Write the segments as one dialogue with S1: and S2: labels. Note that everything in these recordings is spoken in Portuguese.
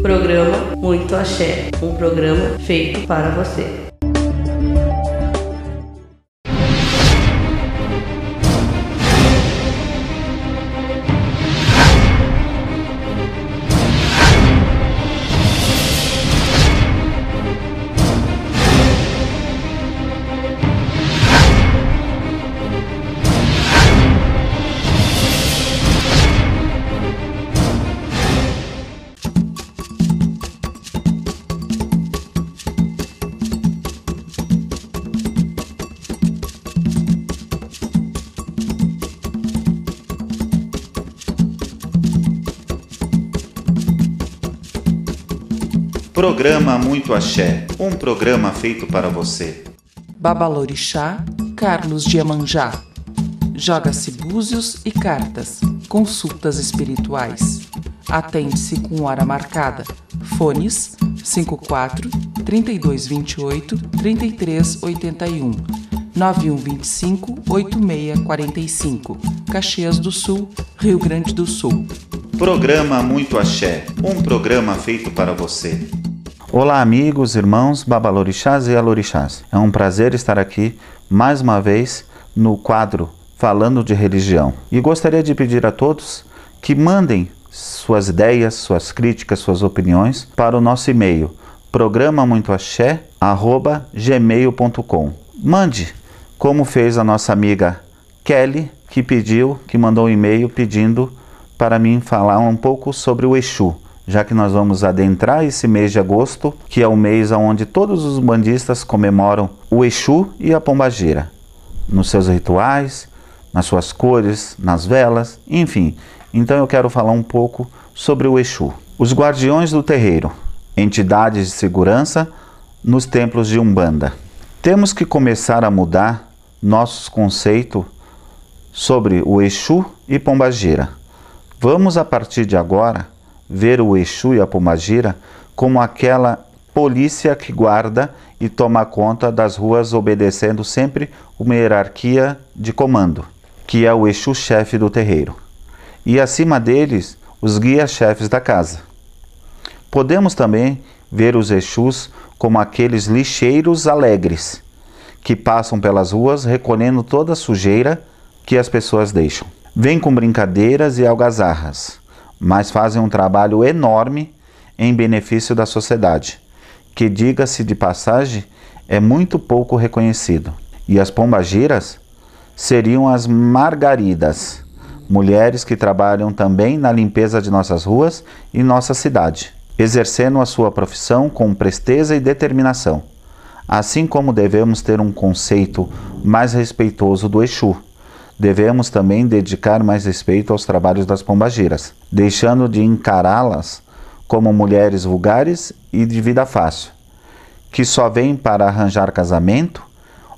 S1: Programa Muito Axé, um programa feito para você.
S2: Programa Muito Axé, um programa feito para você.
S3: Babalorixá, Carlos de Iemanjá. Joga-se búzios e cartas. Consultas espirituais. Atende-se com hora marcada. Fones 54 3228 3381 9125 8645 Caxias do Sul, Rio Grande do Sul.
S2: Programa Muito Axé, um programa feito para você. Olá amigos, irmãos, babalorixás e alorixás. É um prazer estar aqui mais uma vez no quadro Falando de Religião. E gostaria de pedir a todos que mandem suas ideias, suas críticas, suas opiniões para o nosso e-mail programamuitoaxé@gmail.com. Mande, como fez a nossa amiga Kelly, que mandou um e-mail pedindo para mim falar um pouco sobre o Exu, já que nós vamos adentrar esse mês de agosto, que é o mês onde todos os umbandistas comemoram o Exu e a Pombagira, nos seus rituais, nas suas cores, nas velas, enfim. Então eu quero falar um pouco sobre o Exu. Os guardiões do terreiro, entidades de segurança nos templos de Umbanda. Temos que começar a mudar nossos conceitos sobre o Exu e Pombagira. Vamos, a partir de agora, ver o Exu e a Pombagira como aquela polícia que guarda e toma conta das ruas, obedecendo sempre uma hierarquia de comando, que é o Exu chefe do terreiro. E acima deles, os guias-chefes da casa. Podemos também ver os Exus como aqueles lixeiros alegres, que passam pelas ruas recolhendo toda a sujeira que as pessoas deixam. Vêm com brincadeiras e algazarras, mas fazem um trabalho enorme em benefício da sociedade, que, diga-se de passagem, é muito pouco reconhecido. E as pombagiras seriam as margaridas, mulheres que trabalham também na limpeza de nossas ruas e nossa cidade, exercendo a sua profissão com presteza e determinação. Assim como devemos ter um conceito mais respeitoso do Exu, devemos também dedicar mais respeito aos trabalhos das pombagiras, deixando de encará-las como mulheres vulgares e de vida fácil, que só vêm para arranjar casamento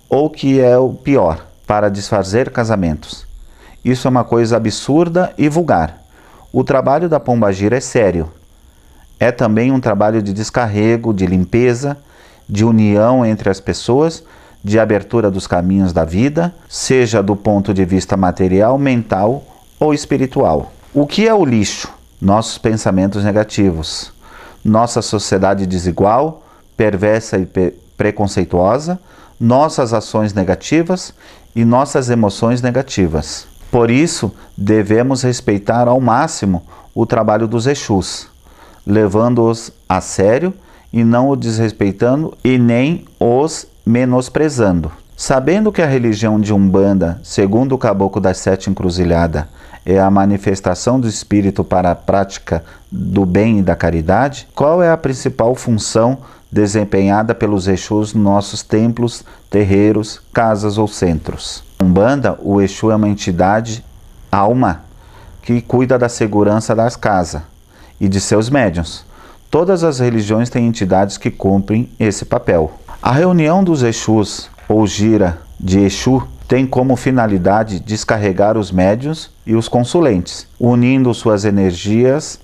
S2: ou, que é o pior, para desfazer casamentos. Isso é uma coisa absurda e vulgar. O trabalho da pombagira é sério. É também um trabalho de descarrego, de limpeza, de união entre as pessoas, de abertura dos caminhos da vida, seja do ponto de vista material, mental ou espiritual. O que é o lixo? Nossos pensamentos negativos, nossa sociedade desigual, perversa e preconceituosa, nossas ações negativas e nossas emoções negativas. Por isso, devemos respeitar ao máximo o trabalho dos Exus, levando-os a sério e não o desrespeitando e nem os menosprezando. Sabendo que a religião de Umbanda, segundo o Caboclo das Sete Encruzilhadas, é a manifestação do espírito para a prática do bem e da caridade, qual é a principal função desempenhada pelos Exus nos nossos templos, terreiros, casas ou centros? Umbanda, o Exu é uma entidade, alma, que cuida da segurança das casas e de seus médiuns. Todas as religiões têm entidades que cumprem esse papel. A reunião dos Exus, ou gira de Exu, tem como finalidade descarregar os médiuns e os consulentes. Unindo suas energias,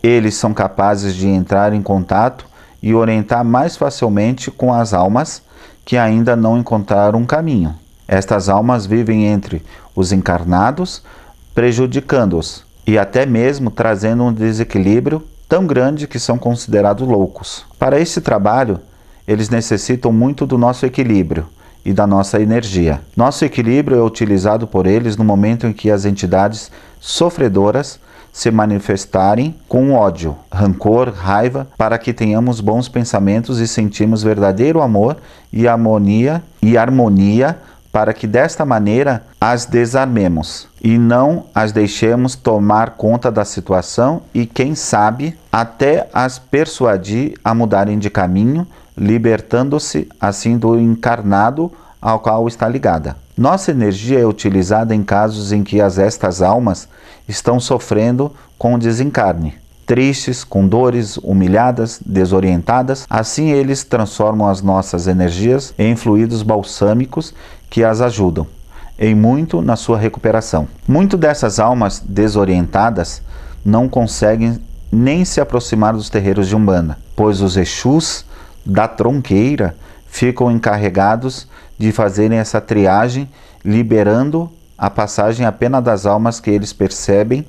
S2: eles são capazes de entrar em contato e orientar mais facilmente com as almas que ainda não encontraram um caminho. Estas almas vivem entre os encarnados, prejudicando-os e até mesmo trazendo um desequilíbrio tão grande que são considerados loucos. Para esse trabalho, eles necessitam muito do nosso equilíbrio e da nossa energia. Nosso equilíbrio é utilizado por eles no momento em que as entidades sofredoras se manifestarem com ódio, rancor, raiva, para que tenhamos bons pensamentos e sentimos verdadeiro amor e harmonia, para que desta maneira as desarmemos e não as deixemos tomar conta da situação e, quem sabe, até as persuadir a mudarem de caminho, libertando-se assim do encarnado ao qual está ligada. Nossa energia é utilizada em casos em que estas almas estão sofrendo com o desencarne, tristes, com dores, humilhadas, desorientadas. Assim eles transformam as nossas energias em fluidos balsâmicos que as ajudam em muito na sua recuperação. Muito dessas almas desorientadas não conseguem nem se aproximar dos terreiros de Umbanda, pois os Exus da tronqueira ficam encarregados de fazerem essa triagem, liberando a passagem apenas das almas que eles percebem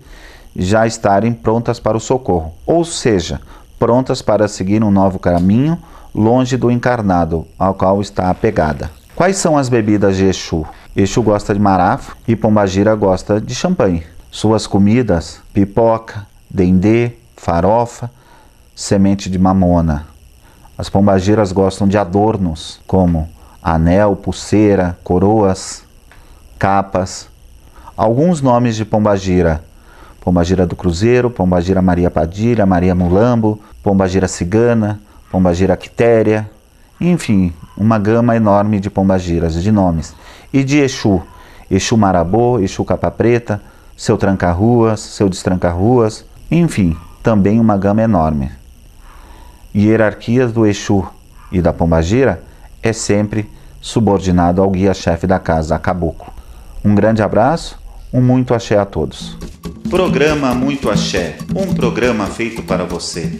S2: já estarem prontas para o socorro, ou seja, prontas para seguir um novo caminho, longe do encarnado ao qual está apegada. Quais são as bebidas de Exu? Exu gosta de marafo e Pombagira gosta de champanhe. Suas comidas: pipoca, dendê, farofa, semente de mamona. As pombagiras gostam de adornos, como anel, pulseira, coroas, capas. Alguns nomes de pombagira: Pombagira do Cruzeiro, Pombagira Maria Padilha, Maria Mulambo, Pombagira Cigana, Pombagira Quitéria, enfim, uma gama enorme de pombagiras, de nomes. E de Exu: Exu Marabô, Exu Capa Preta, seu Tranca-Ruas, seu Destranca-Ruas, enfim, também uma gama enorme. Hierarquias do Exu e da pombagira é sempre subordinado ao guia-chefe da casa, a Caboclo. Um grande abraço, muito axé a todos. Programa Muito Axé, um programa feito para você.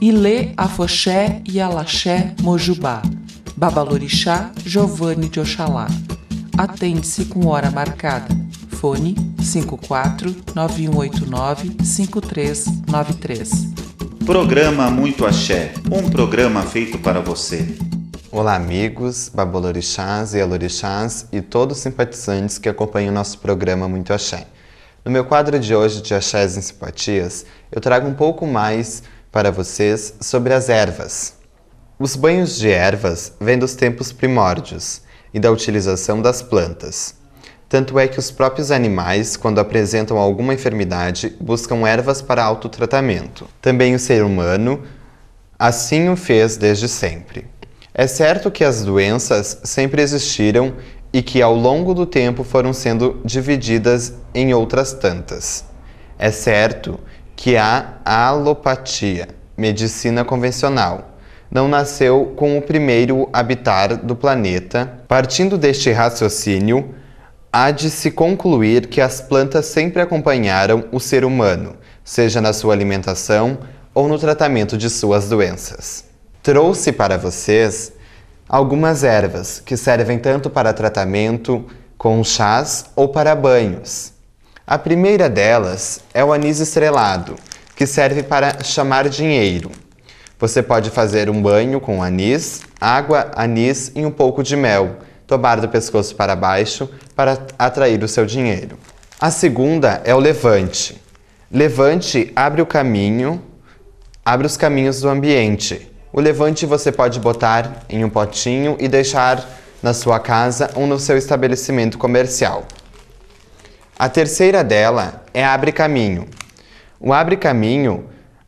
S3: Ilê, Afoxé e Alaxé Mojubá. Babalorixá Giovanni de Oxalá. Atende-se com hora marcada. Fone 54-9189-5393.
S2: Programa Muito Axé, um programa feito para você.
S4: Olá amigos, babalorixás e alorixás e todos os simpatizantes que acompanham o nosso programa Muito Axé. No meu quadro de hoje de Axés e Simpatias, eu trago um pouco mais para vocês sobre as ervas. Os banhos de ervas vêm dos tempos primórdios e da utilização das plantas. Tanto é que os próprios animais, quando apresentam alguma enfermidade, buscam ervas para autotratamento. Também o ser humano assim o fez desde sempre. É certo que as doenças sempre existiram e que ao longo do tempo foram sendo divididas em outras tantas. É certo que a alopatia, medicina convencional, não nasceu com o primeiro habitar do planeta. Partindo deste raciocínio, há de se concluir que as plantas sempre acompanharam o ser humano, seja na sua alimentação ou no tratamento de suas doenças. Trouxe para vocês algumas ervas que servem tanto para tratamento, com chás ou para banhos. A primeira delas é o anis estrelado, que serve para chamar dinheiro. Você pode fazer um banho com anis, água, anis e um pouco de mel, tomar do pescoço para baixo para atrair o seu dinheiro. A segunda é o levante. Levante abre os caminhos do ambiente. O levante você pode botar em um potinho e deixar na sua casa ou no seu estabelecimento comercial. A terceira dela é abre caminho. O abre caminho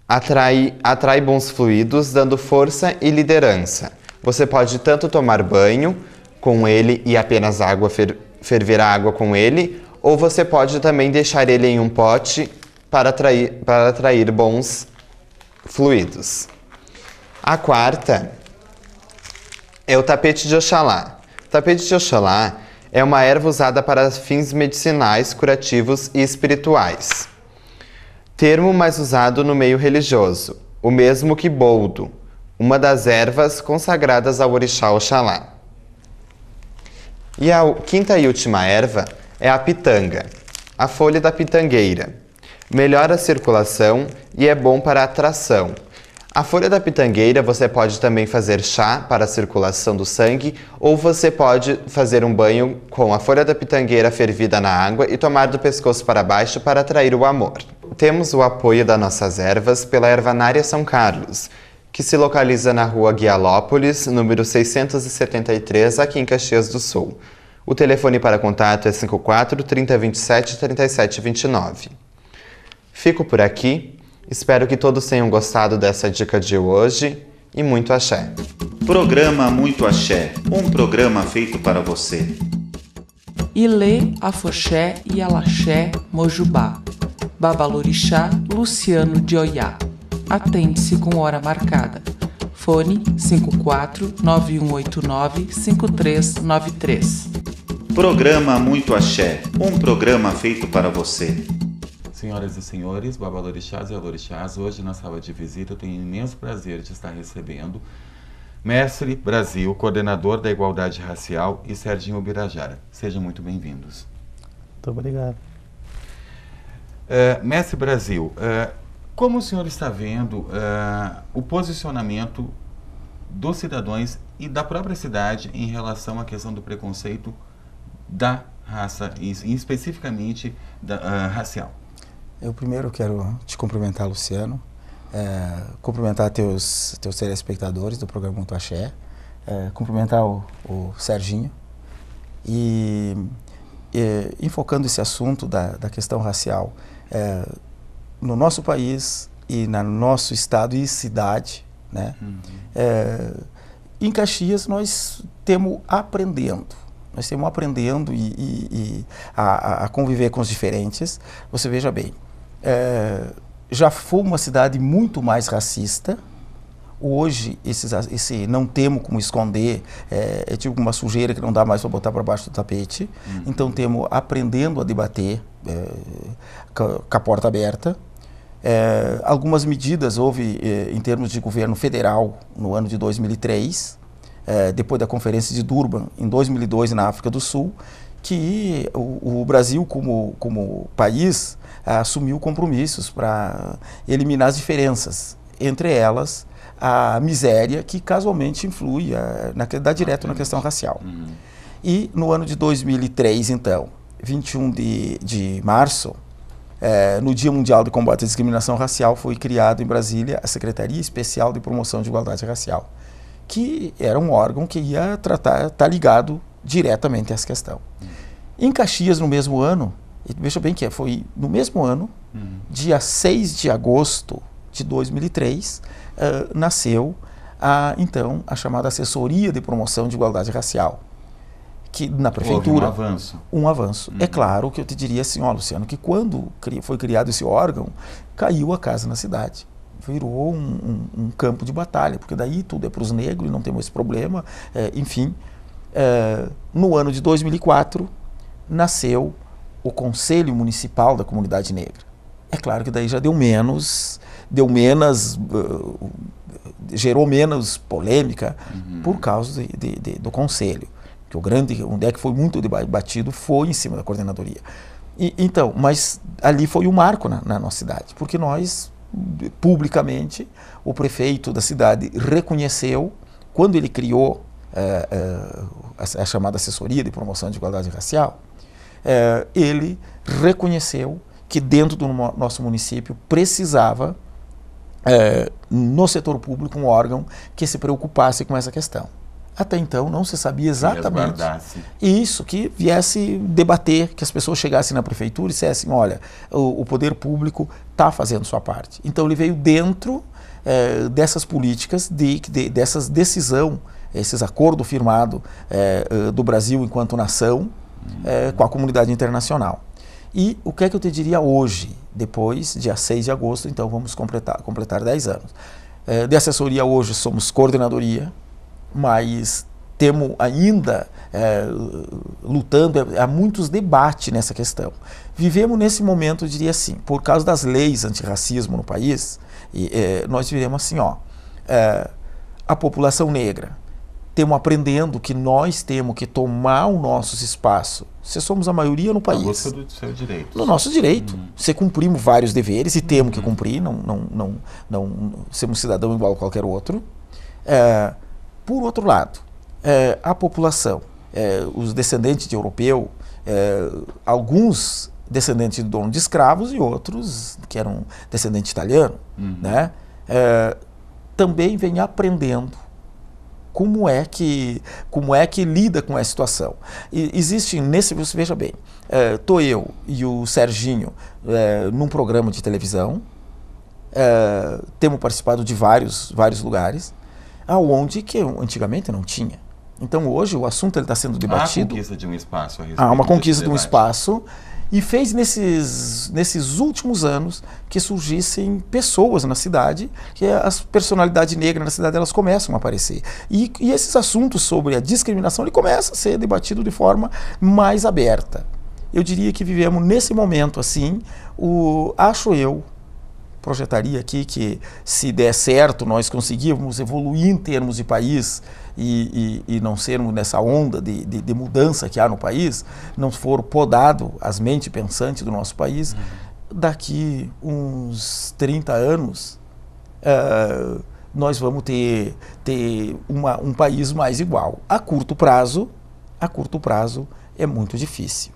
S4: atrai bons fluidos, dando força e liderança. Você pode tanto tomar banho com ele e apenas ferver a água com ele, ou você pode também deixar ele em um pote para atrair bons fluidos. A quarta é o tapete de Oxalá. O tapete de Oxalá é uma erva usada para fins medicinais, curativos e espirituais. Termo mais usado no meio religioso, o mesmo que boldo, uma das ervas consagradas ao orixá Oxalá. E a quinta e última erva é a pitanga, a folha da pitangueira. melhora a circulação e é bom para a atração. A folha da pitangueira você pode também fazer chá para a circulação do sangue ou você pode fazer um banho com a folha da pitangueira fervida na água e tomar do pescoço para baixo para atrair o amor. Temos o apoio das nossas ervas pela Ervanária São Carlos, que se localiza na rua Guialópolis, número 673, aqui em Caxias do Sul. O telefone para contato é 54 3027 3729. Fico por aqui. Espero que todos tenham gostado dessa dica de hoje e muito axé.
S2: Programa Muito Axé, um programa feito para você.
S3: Ilê, Afoxé e Alaxé Mojubá. Babalorixá Luciano de Oiá. Atende-se com hora marcada. Fone 54 9189 5393.
S2: Programa Muito Axé, um programa feito para você.
S5: Senhoras e senhores, babalorixás e alorixás, hoje na sala de visita eu tenho o imenso prazer de estar recebendo Mestre Brasil, coordenador da Igualdade Racial, e Serginho Ubirajara. Sejam muito bem-vindos.
S6: Muito obrigado.
S5: Mestre Brasil, como o senhor está vendo o posicionamento dos cidadãos e da própria cidade em relação à questão do preconceito da raça, e especificamente racial?
S6: Eu primeiro quero te cumprimentar, Luciano, cumprimentar teus telespectadores do programa Muito Axé, cumprimentar o Serginho e enfocando esse assunto da questão racial no nosso país e no nosso estado e cidade, né? Em Caxias nós temos aprendendo a conviver com os diferentes. Você veja bem, já foi uma cidade muito mais racista. Hoje, esse não temos como esconder, é tipo uma sujeira que não dá mais para botar para baixo do tapete. Então, temos aprendendo a debater com a porta aberta. Algumas medidas houve em termos de governo federal no ano de 2003, depois da Conferência de Durban, em 2002, na África do Sul, que o Brasil, como país, assumiu compromissos para eliminar as diferenças, entre elas a miséria, que casualmente influi, dá direto na questão racial. E no ano de 2003, então, 21 de março, no Dia Mundial de Combate à Discriminação Racial, foi criado em Brasília a Secretaria Especial de Promoção de Igualdade Racial, que era um órgão que ia tá ligado diretamente a essa questão. Em Caxias, no mesmo ano, e veja bem que foi no mesmo ano, dia 6 de agosto de 2003, nasceu então a chamada Assessoria de Promoção de Igualdade Racial, que na prefeitura...
S5: Houve um avanço.
S6: Um avanço. É claro que eu te diria assim, Luciano, que quando foi criado esse órgão, caiu a casa na cidade. Virou um campo de batalha, porque daí tudo é para os negros, não temos esse problema. Enfim, no ano de 2004, nasceu o Conselho Municipal da Comunidade Negra. É claro que daí já gerou menos polêmica por causa do Conselho. Que onde é que foi muito debatido foi em cima da coordenadoria. Então, mas ali foi um marco na nossa cidade, porque nós, publicamente, o prefeito da cidade reconheceu, quando ele criou a chamada Assessoria de Promoção de Igualdade Racial, ele reconheceu que dentro do nosso município precisava, no setor público, um órgão que se preocupasse com essa questão. Até então não se sabia exatamente isso, que viesse debater, que as pessoas chegassem na prefeitura e dissessem, olha, o poder público está fazendo sua parte. Então ele veio dentro dessas políticas, dessas decisão, esses acordos firmados do Brasil enquanto nação com a comunidade internacional. E o que é que eu te diria hoje, depois, dia 6 de agosto, então vamos completar 10 anos. De assessoria hoje somos coordenadoria, mas temos ainda lutando, há muitos debates nessa questão. Vivemos nesse momento, eu diria assim, por causa das leis antirracismo no país, nós vivemos assim, a população negra temos aprendendo que nós temos que tomar o nosso espaço. Se somos a maioria no país.
S5: A busca do seu direito.
S6: No nosso direito. Se cumprimos vários deveres, e temos que cumprir, não sermos cidadão igual a qualquer outro. Por outro lado, a população, os descendentes de europeu, alguns descendentes de dono de escravos e outros que eram descendentes italianos, né? Também vem aprendendo como é que lida com essa situação. Existe você veja bem, tô eu e o Serginho num programa de televisão, temos participado de vários lugares, aonde que antigamente não tinha. Então hoje o assunto está sendo debatido.
S5: Há conquista de um espaço.
S6: Há uma conquista de um espaço. E fez nesses últimos anos que surgissem pessoas na cidade, que as personalidades negras na cidade elas começam a aparecer. E esses assuntos sobre a discriminação ele começa a ser debatido de forma mais aberta. Eu diria que vivemos nesse momento assim, acho eu, projetaria aqui que se der certo nós conseguirmos evoluir em termos de país e não sermos nessa onda de mudança que há no país, não for podado as mentes pensantes do nosso país, daqui uns 30 anos nós vamos ter um país mais igual. A curto prazo é muito difícil.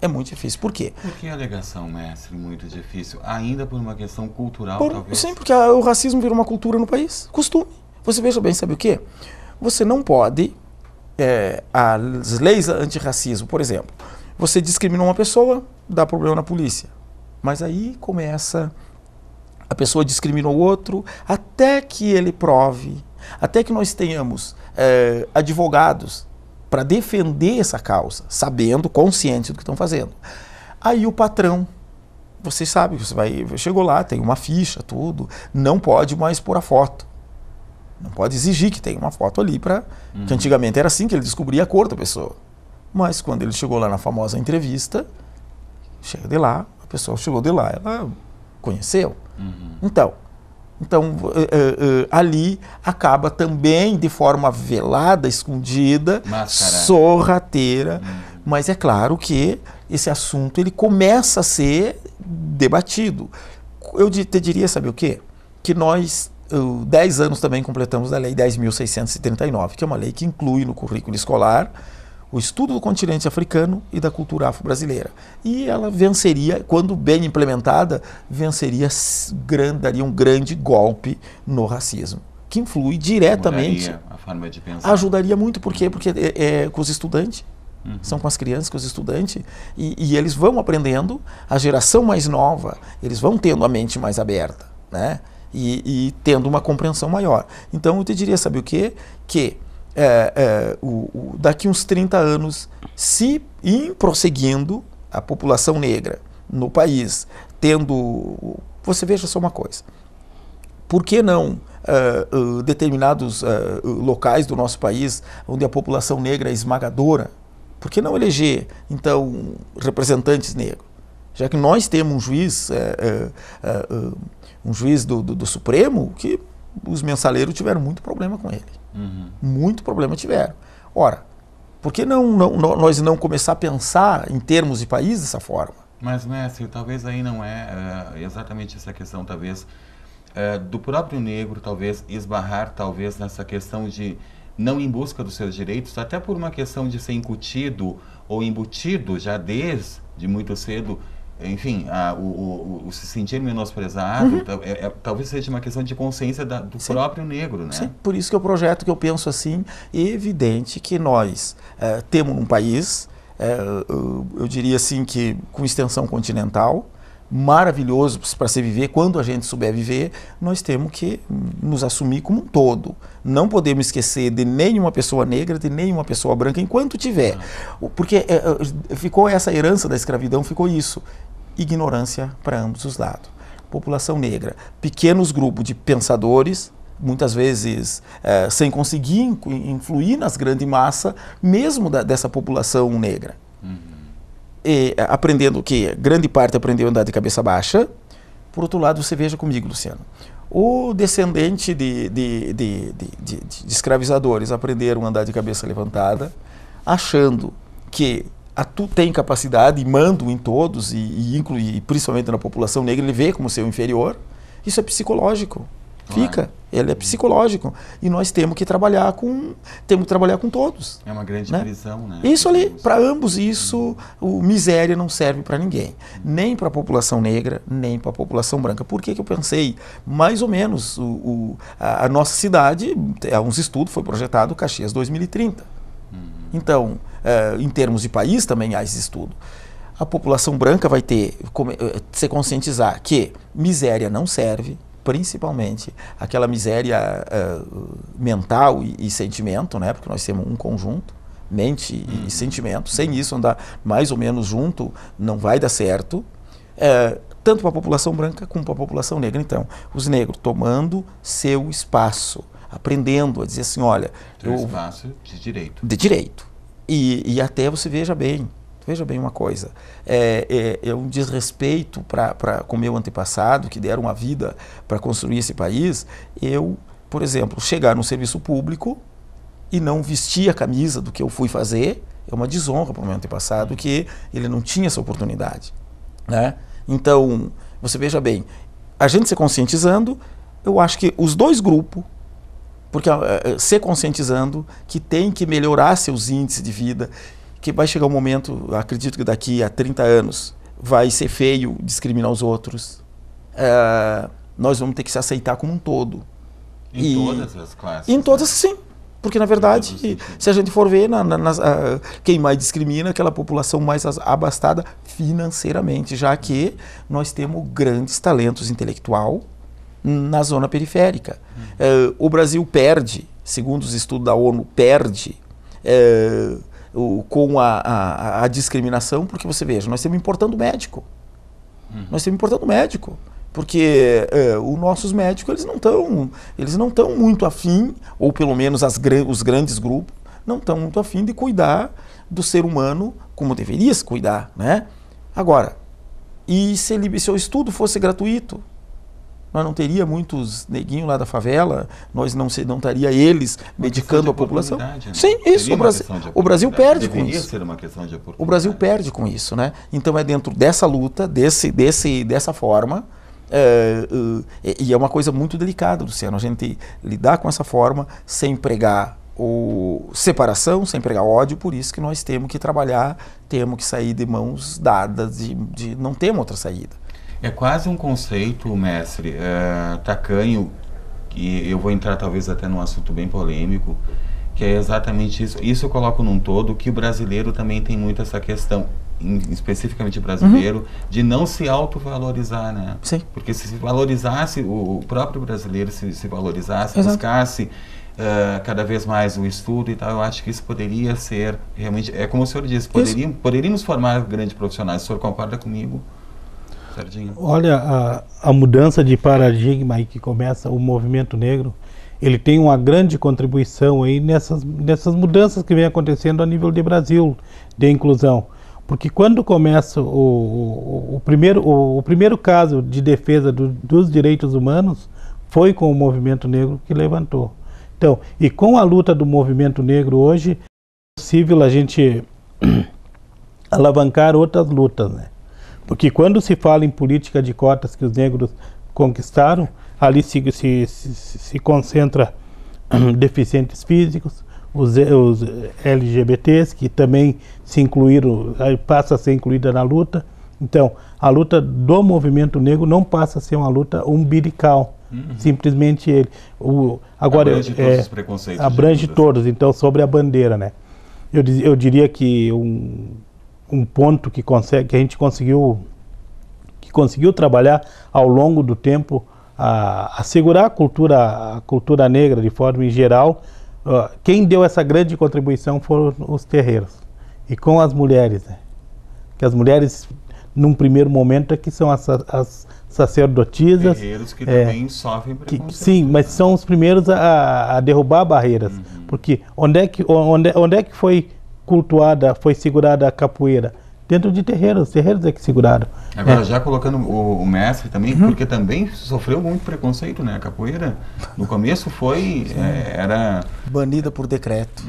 S6: É muito difícil. Por quê?
S5: Por que a alegação, mestre, muito difícil? Ainda por uma questão cultural, talvez?
S6: Sim, porque o racismo virou uma cultura no país. Costume. Você veja bem, sabe o quê? Você não pode... as leis antirracismo, por exemplo, você discriminou uma pessoa, dá problema na polícia. Mas aí começa... A pessoa discriminou o outro, até que ele prove, até que nós tenhamos advogados para defender essa causa, sabendo, consciente do que estão fazendo. Aí o patrão, você sabe, chegou lá, tem uma ficha, tudo, não pode mais pôr a foto. Não pode exigir que tenha uma foto ali, que antigamente era assim que ele descobria a cor da pessoa. Mas quando ele chegou lá na famosa entrevista, chega de lá, a pessoa chegou de lá, ela conheceu. Então, ali acaba também de forma velada, escondida, sorrateira, mas é claro que esse assunto ele começa a ser debatido. Eu te diria, sabe o quê? Que nós, 10 anos também completamos da Lei 10.639, que é uma lei que inclui no currículo escolar o estudo do continente africano e da cultura afro-brasileira. E ela venceria, quando bem implementada, daria um grande golpe no racismo, que influi diretamente.
S5: Mudaria a forma de pensar.
S6: Ajudaria muito, por quê? Porque é com os estudantes, são com as crianças, com os estudantes, e eles vão aprendendo, a geração mais nova, eles vão tendo a mente mais aberta, né? E tendo uma compreensão maior. Então eu te diria, sabe o quê? Que daqui uns 30 anos, se ir prosseguindo a população negra no país, tendo... Você veja só uma coisa. Por que não determinados locais do nosso país, onde a população negra é esmagadora, por que não eleger, então, representantes negros? Já que nós temos um juiz do Supremo que os mensaleiros tiveram muito problema com ele. Muito problema tiveram. Ora, por que nós não começar a pensar em termos de país dessa forma?
S5: Mas, mestre, talvez aí não é exatamente essa questão, talvez, do próprio negro, talvez, esbarrar, talvez, nessa questão de não em busca dos seus direitos, até por uma questão de ser incutido ou embutido já desde muito cedo, enfim, o se sentir menosprezado, talvez seja uma questão de consciência do próprio negro, né?
S6: Sim, por isso que é o projeto que eu penso assim, é evidente que nós temos um país, eu diria assim que com extensão continental, maravilhoso para se viver, quando a gente souber viver, nós temos que nos assumir como um todo. Não podemos esquecer de nenhuma pessoa negra, de nenhuma pessoa branca, enquanto tiver. Porque ficou essa herança da escravidão, ficou isso. Ignorância para ambos os lados. População negra, pequenos grupos de pensadores, muitas vezes sem conseguir influir nas grandes massas, mesmo dessa população negra. E, aprendendo que grande parte aprendeu a andar de cabeça baixa. Por outro lado, você veja comigo, Luciano, o descendente de escravizadores aprenderam a andar de cabeça levantada, achando que tu tem capacidade e mandam em todos, e principalmente na população negra, ele vê como seu inferior. Isso é psicológico. Ele é psicológico. E nós temos que trabalhar com todos.
S5: É uma grande
S6: né?
S5: prisão, né?
S6: Isso ali, para ambos, miséria não serve para ninguém. Nem para a população negra, nem para a população branca. Por que eu pensei? Mais ou menos, a nossa cidade, uns estudos, foi projetado Caxias 2030. Então, em termos de país também há esse estudo. A população branca vai se conscientizar que miséria não serve, principalmente aquela miséria mental e sentimento, né? Porque nós temos um conjunto, mente e sentimento. Sem isso andar mais ou menos junto não vai dar certo, tanto para a população branca como para a população negra. Então, os negros tomando seu espaço, aprendendo a dizer assim, olha...
S5: espaço de direito.
S6: De direito. E até você veja bem uma coisa, é um desrespeito com o meu antepassado, que deram a vida para construir esse país. Eu, por exemplo, chegar no serviço público e não vestir a camisa do que eu fui fazer, é uma desonra para o meu antepassado, que ele não tinha essa oportunidade. Né? Então, você veja bem, a gente se conscientizando, eu acho que os dois grupos, porque se conscientizando que tem que melhorar seus índices de vida, que vai chegar um momento, acredito que daqui a 30 anos, vai ser feio discriminar os outros. Nós vamos ter que se aceitar como um todo.
S5: Em todas as classes?
S6: Em todas, sim. Porque, na verdade, se a gente for ver, quem mais discrimina é aquela população mais abastada financeiramente, já que nós temos grandes talentos intelectuais na zona periférica. O Brasil perde, segundo os estudos da ONU, com a discriminação, porque você veja, nós estamos importando médico. Porque os nossos médicos eles não estão muito afim, ou pelo menos os grandes grupos, não estão muito afim de cuidar do ser humano como deveria se cuidar. Né? Agora, e se o estudo fosse gratuito? Nós não teria muitos neguinhos lá da favela, nós não estaria eles medicando a população.
S5: Né?
S6: Sim, isso. O Brasil perde com isso.
S5: Ser uma questão de oportunidade.
S6: O Brasil perde com isso, né? Então é dentro dessa luta, dessa forma, e é uma coisa muito delicada, Luciano, a gente lidar com essa forma sem pregar separação, sem pregar ódio. Por isso que nós temos que trabalhar, temos que sair de mãos dadas, não temos outra saída.
S5: É quase um conceito, mestre, tacanho, que eu vou entrar talvez até num assunto bem polêmico, que é exatamente isso. Isso eu coloco num todo, que o brasileiro também tem muito essa questão, especificamente brasileiro, de não se autovalorizar, né? Sim. Porque se valorizasse, o próprio brasileiro se valorizasse, exato, buscasse cada vez mais o estudo e tal, eu acho que isso poderia ser, realmente, como o senhor disse, poderíamos formar grandes profissionais. O senhor concorda comigo?
S7: Olha, a mudança de paradigma aí que começa o movimento negro, ele tem uma grande contribuição aí nessas mudanças que vem acontecendo a nível de Brasil, de inclusão. Porque quando começa o primeiro caso de defesa dos direitos humanos, foi com o movimento negro que levantou. Então, e com a luta do movimento negro hoje, é possível a gente alavancar outras lutas, né? Porque quando se fala em política de cotas que os negros conquistaram, ali se concentra deficientes físicos, os LGBTs, que também se incluíram, passa a ser incluída na luta. Então, a luta do movimento negro não passa a ser uma luta umbilical, simplesmente ele. Agora,
S5: abrange todos os preconceitos.
S7: Abrange todos, então, sobre a bandeira, né? Eu diria que um ponto que a gente conseguiu trabalhar ao longo do tempo, assegurar a cultura negra de forma em geral. Quem deu essa grande contribuição foram os terreiros, e com as mulheres, né? Que as mulheres, num primeiro momento, é que são as sacerdotisas.
S5: Terreiros que também sofrem preconceito.
S7: Sim, mas são os primeiros a derrubar barreiras, porque onde é que foi cultuada, foi segurada a capoeira? dentro de terreiros. Os terreiros é que seguraram.
S5: Agora, já colocando o mestre também, porque também sofreu muito preconceito, né? A capoeira, no começo foi, era...
S6: Banida por decreto.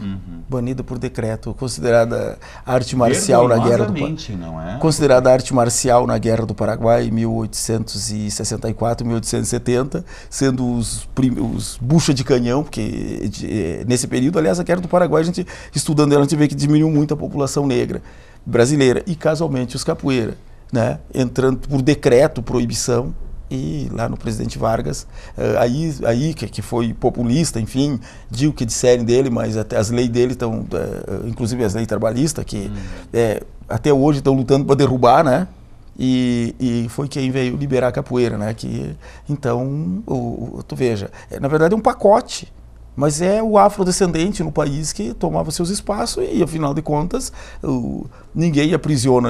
S6: Banida por decreto, considerada arte marcial na guerra do
S5: não é?
S6: Considerada arte marcial na Guerra do Paraguai em 1864, 1870, sendo os bucha de canhão, porque nesse período, aliás, a Guerra do Paraguai, a gente estudando ela, a gente vê que diminuiu muito a população negra brasileira, e casualmente os capoeira, né, entrando por decreto, proibição, e lá no presidente Vargas, aí que foi populista, enfim, digo que disserem dele, mas até as leis dele estão, inclusive as leis trabalhistas, que até hoje estão lutando para derrubar, né, e foi quem veio liberar a capoeira, né, que, então, tu veja, na verdade é um pacote, mas é o afrodescendente no país que tomava seus espaços e, afinal de contas, ninguém aprisiona,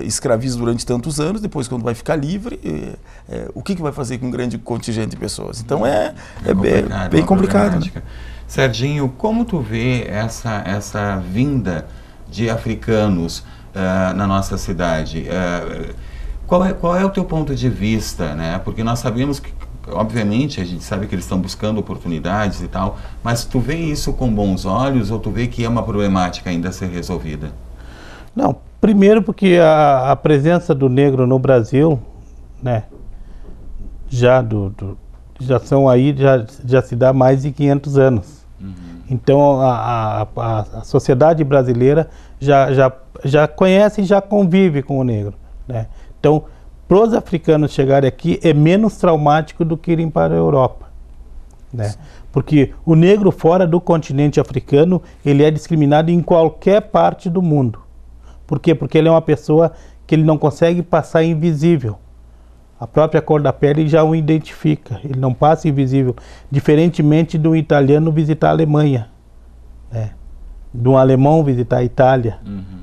S6: escraviza durante tantos anos, depois quando vai ficar livre, o que vai fazer com um grande contingente de pessoas? Então é bem complicado. Né?
S5: Serginho, como tu vê essa vinda de africanos na nossa cidade? Qual é o teu ponto de vista, né? Porque nós sabemos que, obviamente, a gente sabe que eles estão buscando oportunidades e tal, mas tu vê isso com bons olhos ou tu vê que é uma problemática ainda a ser resolvida?
S7: Não, primeiro porque a presença do negro no Brasil, né, já são aí, já se dá mais de 500 anos. Então a sociedade brasileira já conhece e já convive com o negro, né? Então, para os africanos chegarem aqui é menos traumático do que irem para a Europa, né? Porque o negro fora do continente africano, ele é discriminado em qualquer parte do mundo. Por quê? Porque ele é uma pessoa que ele não consegue passar invisível. A própria cor da pele já o identifica, ele não passa invisível, diferentemente do italiano visitar a Alemanha, né? De um alemão visitar a Itália.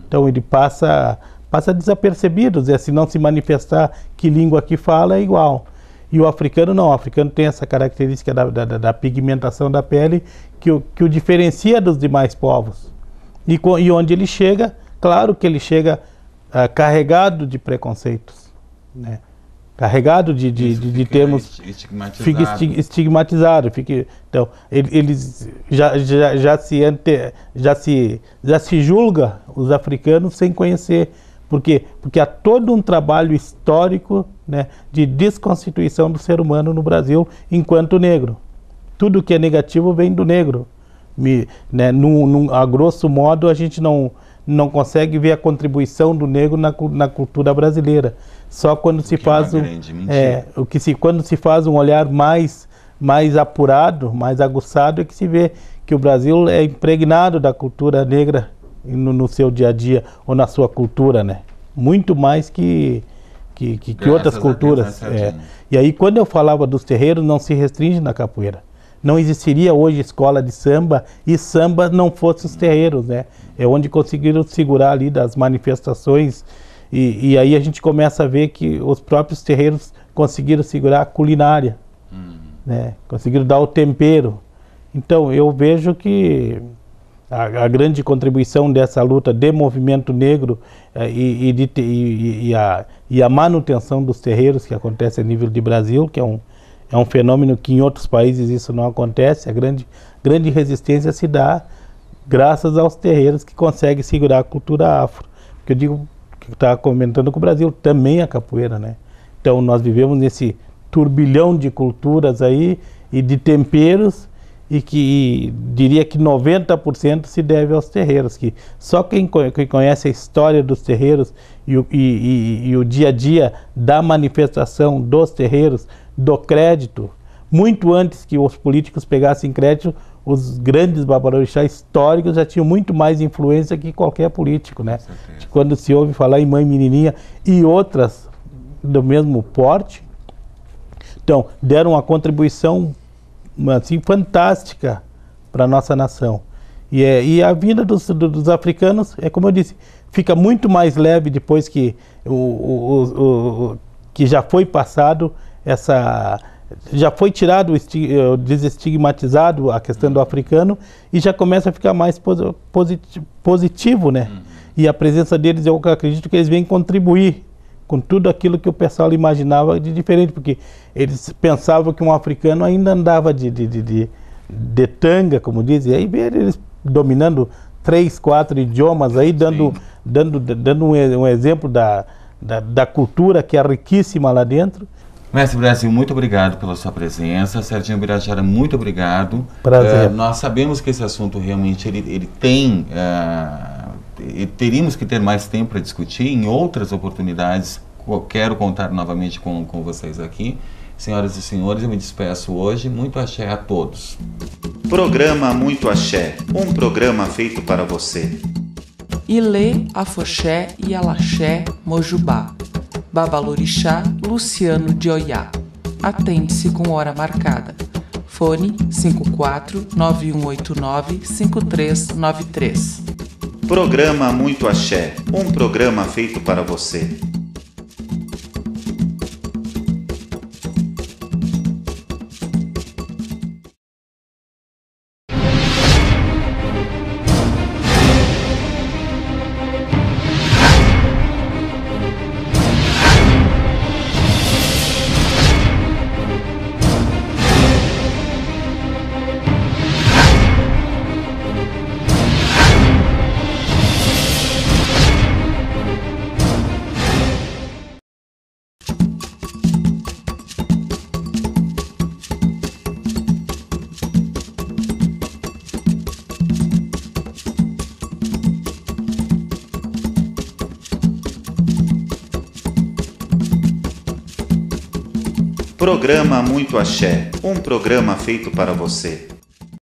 S7: Então ele passa desapercebido, se não se manifestar que língua que fala é igual. E o africano não, o africano tem essa característica da pigmentação da pele que o diferencia dos demais povos. E onde ele chega, claro que ele chega carregado de preconceitos, né? Carregado de termos, fica estigmatizado. Então, eles já se julga os africanos sem conhecer. Por quê? Porque há todo um trabalho histórico, né, de desconstituição do ser humano no Brasil enquanto negro. Tudo que é negativo vem do negro. A grosso modo, a gente não consegue ver a contribuição do negro na cultura brasileira. Só quando se faz quando se faz um olhar mais apurado, mais aguçado, é que se vê que o Brasil é impregnado da cultura negra no seu dia a dia ou na sua cultura, né? Muito mais que outras culturas. E aí, quando eu falava dos terreiros, não se restringe na capoeira. Não existiria hoje escola de samba e samba não fosse os terreiros, né? É onde conseguiram segurar ali das manifestações e aí a gente começa a ver que os próprios terreiros conseguiram segurar a culinária, né? Conseguiram dar o tempero. Então eu vejo que a grande contribuição dessa luta de movimento negro e a manutenção dos terreiros que acontece a nível de Brasil, que é um fenômeno que em outros países isso não acontece. A grande resistência se dá graças aos terreiros que conseguem segurar a cultura afro. Porque eu digo, que estava comentando com o Brasil, também a capoeira, né? Então nós vivemos nesse turbilhão de culturas aí e de temperos e que diria que 90% se deve aos terreiros, que só quem conhece a história dos terreiros e o dia a dia da manifestação dos terreiros, do crédito, muito antes que os políticos pegassem crédito, os grandes babalorixás históricos já tinham muito mais influência que qualquer político, né? Quando se ouve falar em Mãe Menininha e outras do mesmo porte, então deram uma contribuição assim fantástica para a nossa nação. E a vinda dos africanos, é como eu disse, fica muito mais leve depois que que já foi passado já foi tirado, desestigmatizado a questão do africano e já começa a ficar mais positivo, né? E a presença deles, eu acredito que eles vêm contribuir com tudo aquilo que o pessoal imaginava de diferente, porque eles pensavam que um africano ainda andava de tanga, como dizem, e aí ver eles dominando 3, 4 idiomas, aí dando um exemplo da cultura que é riquíssima lá dentro.
S5: Mestre Brasil, muito obrigado pela sua presença. Serginho Birajara, muito obrigado.
S7: Prazer.
S5: Nós sabemos que esse assunto realmente ele tem... teríamos que ter mais tempo para discutir em outras oportunidades. Quero contar novamente com vocês aqui. Senhoras e senhores, eu me despeço hoje. Muito axé a todos.
S2: Programa Muito Axé, um programa feito para você.
S3: Ilê, Afoxé e Alaxé Mojubá. Babalorixá Luciano de Oiá. Atende-se com hora marcada. Fone 54-9189-5393.
S2: Programa Muito Axé, um programa feito para você. Programa Muito Axé, um programa feito para você.